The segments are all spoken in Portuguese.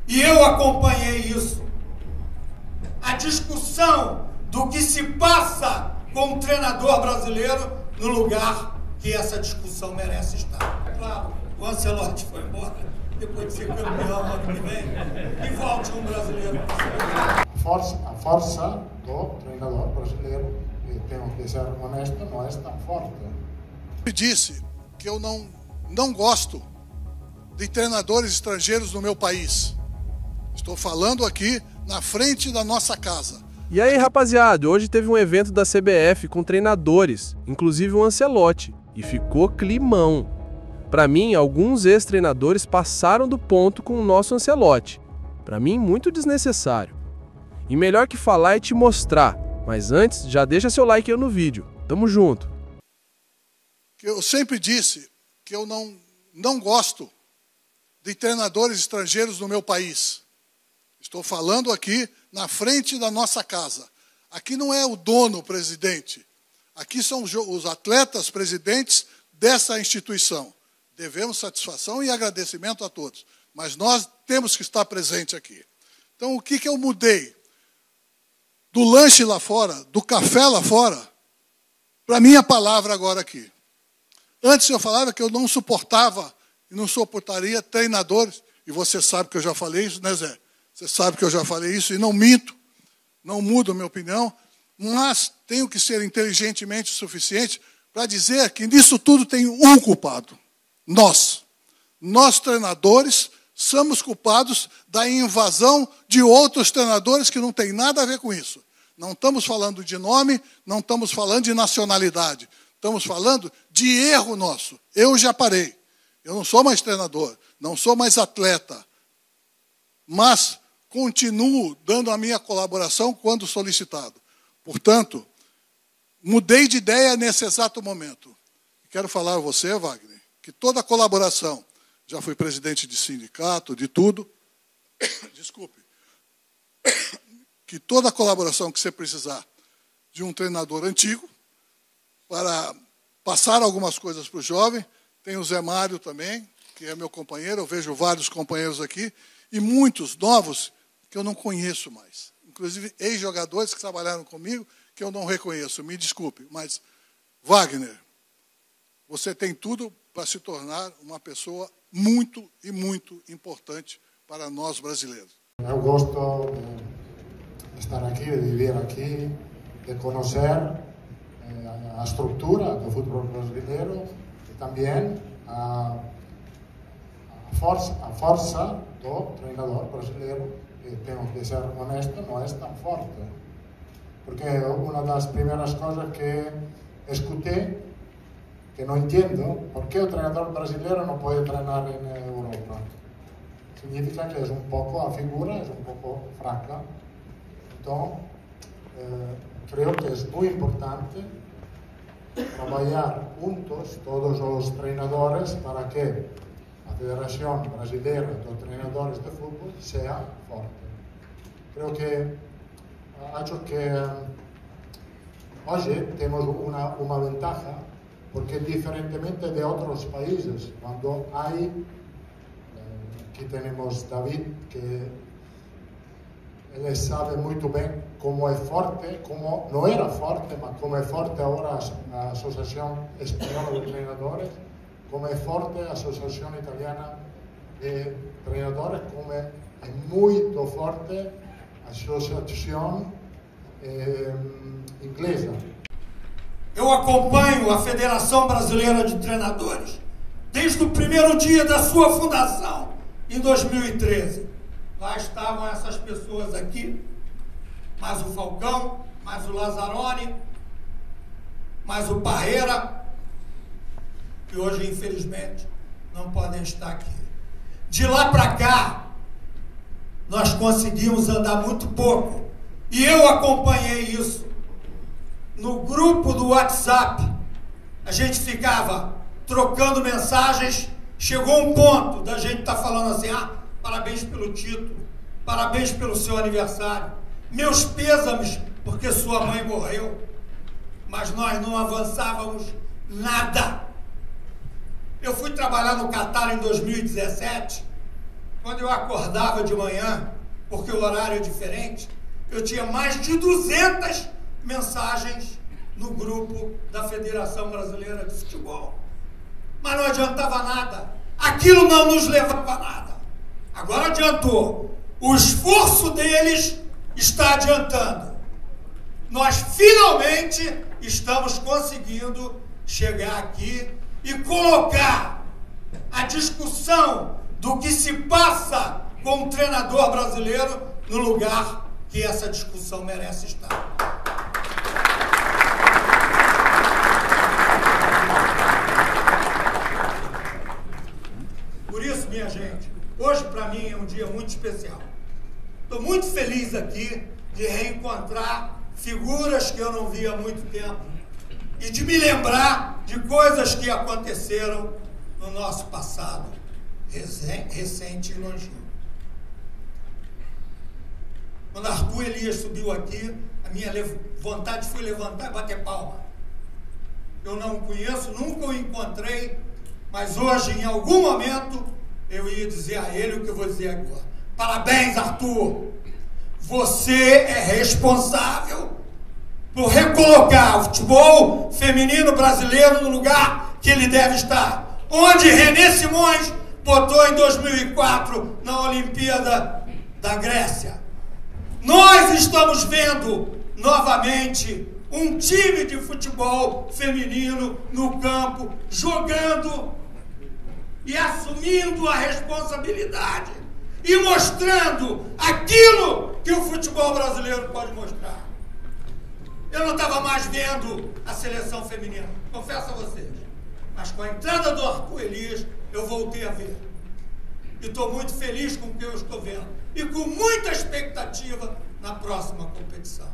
E eu acompanhei isso. A discussão do que se passa com o treinador brasileiro no lugar que essa discussão merece estar. É claro, o Ancelotti foi embora, depois de ser campeão ano que vem, e volte um brasileiro. A força do treinador brasileiro, e tenho que ser honesto, não é tão forte. Eu disse que eu não gosto de treinadores estrangeiros no meu país. Estou falando aqui na frente da nossa casa. E aí, rapaziada, hoje teve um evento da CBF com treinadores, inclusive o Ancelotti, e ficou climão. Para mim, alguns ex-treinadores passaram do ponto com o nosso Ancelotti. Para mim, muito desnecessário. E melhor que falar é te mostrar, mas antes, já deixa seu like aí no vídeo. Tamo junto. Eu sempre disse que eu não gosto de treinadores estrangeiros no meu país. Estou falando aqui na frente da nossa casa. Aqui não é o dono, o presidente. Aqui são os atletas presidentes dessa instituição. Devemos satisfação e agradecimento a todos. Mas nós temos que estar presente aqui. Então, o que eu mudei? Do lanche lá fora, do café lá fora, para a minha palavra agora aqui. Antes eu falava que eu não suportava e não suportaria treinadores, e você sabe que eu já falei isso, né, Zé? Você sabe que eu já falei isso e não minto, não mudo a minha opinião, mas tenho que ser inteligentemente o suficiente para dizer que nisso tudo tem um culpado. Nós. Nós, treinadores, somos culpados da invasão de outros treinadores que não tem nada a ver com isso. Não estamos falando de nome, não estamos falando de nacionalidade. Estamos falando de erro nosso. Eu já parei. Eu não sou mais treinador, não sou mais atleta. Mas continuo dando a minha colaboração quando solicitado. Portanto, mudei de ideia nesse exato momento. Quero falar a você, Wagner, que toda a colaboração, já fui presidente de sindicato, de tudo, desculpe, que toda a colaboração que você precisar de um treinador antigo, para passar algumas coisas para o jovem, tem o Zé Mário também, que é meu companheiro, eu vejo vários companheiros aqui, e muitos novos que eu não conheço mais. Inclusive ex-jogadores que trabalharam comigo, que eu não reconheço, me desculpe. Mas, Wagner, você tem tudo para se tornar uma pessoa muito e muito importante para nós brasileiros. Eu gosto de estar aqui, de viver aqui, de conhecer a estrutura do futebol brasileiro e também a força do treinador brasileiro, e tenho que ser honesto, não é tão forte. Porque uma das primeiras coisas que escutei, que não entendo, por que o treinador brasileiro não pode treinar em Europa? Significa que é um pouco, a figura é um pouco fraca. Então, creio que é muito importante trabalhar juntos, todos os treinadores, para que a Federação Brasileira de Treinadores de Futebol seja forte. Creio que, acho que hoje temos uma vantagem, porque diferentemente de outros países, quando há, aqui temos David, que ele sabe muito bem como é forte, como não era forte, mas como é forte agora a Associação Espanhola de Treinadores, como é forte a Associação Italiana de Treinadores, como é muito forte a Associação Inglesa. Eu acompanho a Federação Brasileira de Treinadores desde o primeiro dia da sua fundação, em 2013. Lá estavam essas pessoas aqui, mais o Falcão, mais o Lazzaroni, mais o Parreira, que hoje, infelizmente, não podem estar aqui. De lá para cá, nós conseguimos andar muito pouco. E eu acompanhei isso. No grupo do WhatsApp, a gente ficava trocando mensagens. Chegou um ponto da gente estar falando assim: parabéns pelo título, parabéns pelo seu aniversário, meus pêsames porque sua mãe morreu. Mas nós não avançávamos nada. Eu fui trabalhar no Catar em 2017 quando eu acordava de manhã, porque o horário é diferente, eu tinha mais de 200 mensagens no grupo da Federação Brasileira de Futebol. Mas não adiantava nada. Aquilo não nos levava a nada. Agora adiantou. O esforço deles está adiantando. Nós finalmente estamos conseguindo chegar aqui e colocar a discussão do que se passa com o treinador brasileiro no lugar que essa discussão merece estar. Por isso, minha gente, hoje para mim é um dia muito especial. Estou muito feliz aqui de reencontrar figuras que eu não via há muito tempo e de me lembrar de coisas que aconteceram no nosso passado recente e longínquo. Quando Arthur Elias subiu aqui, a minha vontade foi levantar e bater palma. Eu não o conheço, nunca o encontrei, mas hoje, em algum momento, eu ia dizer a ele o que eu vou dizer agora. Parabéns, Arthur! Você é responsável por recolocar o futebol feminino brasileiro no lugar que ele deve estar. Onde René Simões botou em 2004 na Olimpíada da Grécia. Nós estamos vendo novamente um time de futebol feminino no campo, jogando e assumindo a responsabilidade e mostrando aquilo que o futebol brasileiro pode mostrar. Eu não estava mais vendo a seleção feminina, confesso a vocês, mas com a entrada do Arthur Elias, eu voltei a ver. E estou muito feliz com o que eu estou vendo e com muita expectativa na próxima competição.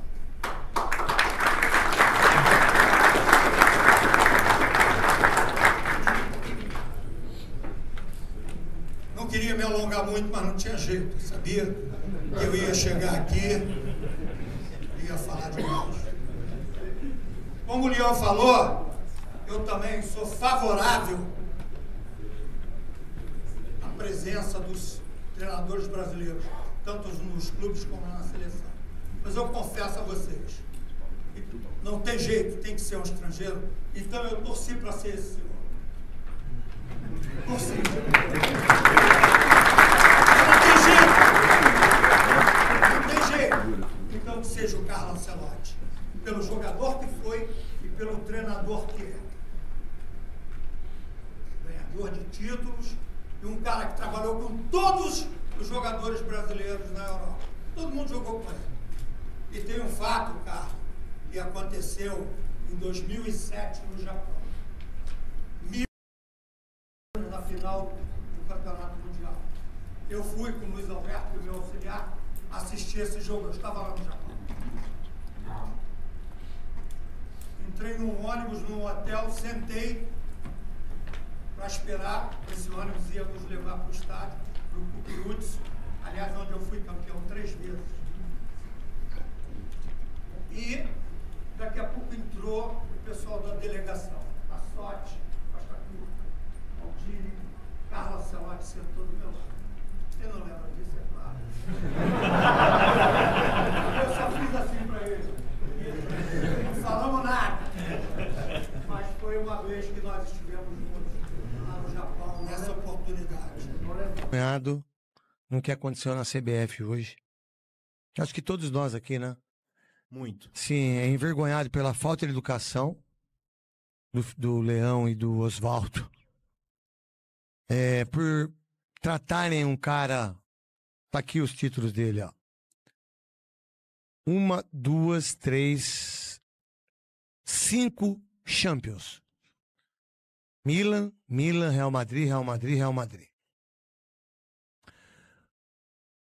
Não queria me alongar muito, mas não tinha jeito, sabia? Que eu ia chegar aqui e ia falar demais. Como o Leão falou, eu também sou favorável à presença dos treinadores brasileiros, tanto nos clubes como na seleção. Mas eu confesso a vocês, não tem jeito, tem que ser um estrangeiro, então eu torci para ser esse senhor. Torci. Não tem jeito. Então que seja o Carlo Ancelotti, pelo jogador que foi e pelo treinador que é. Ganhador de títulos e um cara que trabalhou com todos os jogadores brasileiros na Europa. Todo mundo jogou com ele. E tem um fato, Carlos, que aconteceu em 2007 no Japão. Na final do Campeonato Mundial. Eu fui com o Luiz Alberto, meu auxiliar, assistir esse jogo. Eu estava lá no Japão. Entrei num ônibus, num hotel, sentei para esperar. Esse ônibus ia nos levar para o estádio, para o Kukurutsu, aliás, onde eu fui campeão 3 vezes. E daqui a pouco entrou o pessoal da delegação. Passotti, Costa Curta, Aldini, Carlo Ancelotti sentou do meu lado. Você não lembra disso, é claro. Eu só fiz assim para ele. Não falamos nada. Mas foi uma vez que nós estivemos juntos lá no Japão, nessa oportunidade. No que aconteceu na CBF hoje. Acho que todos nós aqui, né? Muito. Sim, é envergonhado pela falta de educação do Leão e do Oswaldo. Por tratarem um cara... Tá aqui os títulos dele, ó. 1, 2, 3, 5 Champions. Milan, Real Madrid, Real Madrid, Real Madrid.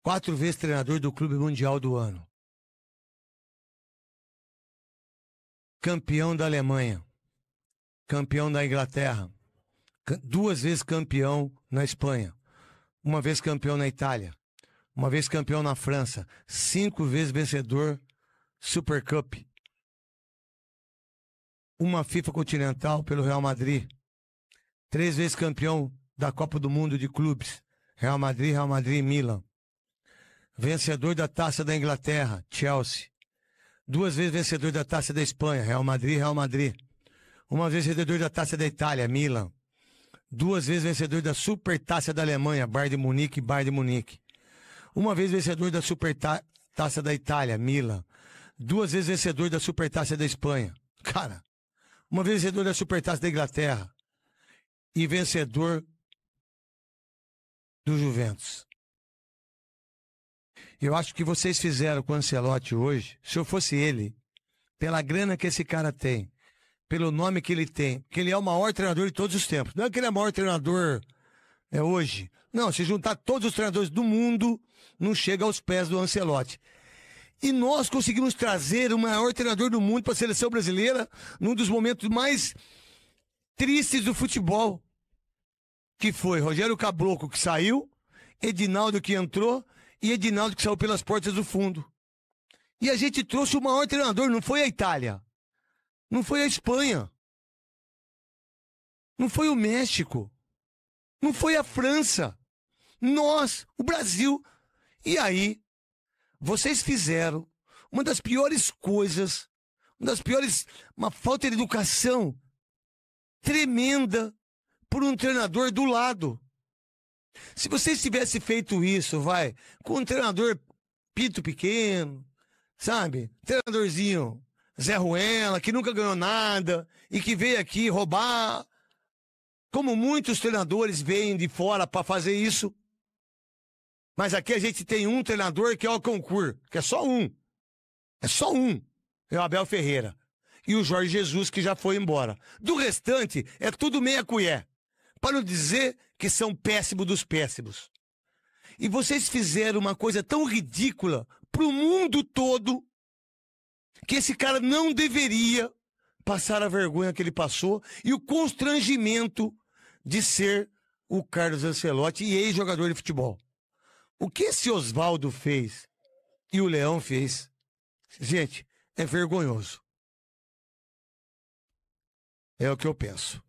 4 vezes treinador do Clube Mundial do ano. Campeão da Alemanha. Campeão da Inglaterra. 2 vezes campeão na Espanha. 1 vez campeão na Itália. 1 vez campeão na França. 5 vezes vencedor Super Cup. 1 FIFA Continental pelo Real Madrid. 3 vezes campeão da Copa do Mundo de Clubes. Real Madrid, Milan. Vencedor da Taça da Inglaterra, Chelsea. 2 vezes vencedor da Taça da Espanha, Real Madrid. Uma vez vencedor da Taça da Itália, Milan. 2 vezes vencedor da Supertaça da Alemanha, Bayern de Munique. Uma vez vencedor da Supertaça da Itália, Milan. 2 vezes vencedor da Supertaça da Espanha. Cara, uma vez vencedor da Supertaça da Inglaterra. E vencedor do Juventus. Eu acho que vocês fizeram com o Ancelotti hoje, se eu fosse ele, pela grana que esse cara tem, pelo nome que ele tem, que ele é o maior treinador de todos os tempos. Não é que ele é o maior treinador hoje. Não, se juntar todos os treinadores do mundo, não chega aos pés do Ancelotti. E nós conseguimos trazer o maior treinador do mundo para a seleção brasileira num dos momentos mais tristes do futebol. Que foi Rogério Caboclo, que saiu, Edinaldo, que entrou, e Edinaldo, que saiu pelas portas do fundo. E a gente trouxe o maior treinador, não foi a Itália, não foi a Espanha, não foi o México, não foi a França, nós, o Brasil. E aí, vocês fizeram uma das piores coisas, uma falta de educação tremenda por um treinador do lado. Se vocês tivessem feito isso, com um treinador pinto pequeno, sabe? Treinadorzinho Zé Ruela, que nunca ganhou nada e que veio aqui roubar, como muitos treinadores vêm de fora para fazer isso. Mas aqui a gente tem um treinador que é o concurso, que é só um. É só um. É o Abel Ferreira. E o Jorge Jesus, que já foi embora. Do restante, é tudo meia colher. Para não dizer que são péssimos dos péssimos. E vocês fizeram uma coisa tão ridícula pro mundo todo, que esse cara não deveria passar a vergonha que ele passou e o constrangimento de ser o Carlos Ancelotti e ex-jogador de futebol. O que esse Oswaldo fez e o Leão fez, gente, é vergonhoso. É o que eu penso.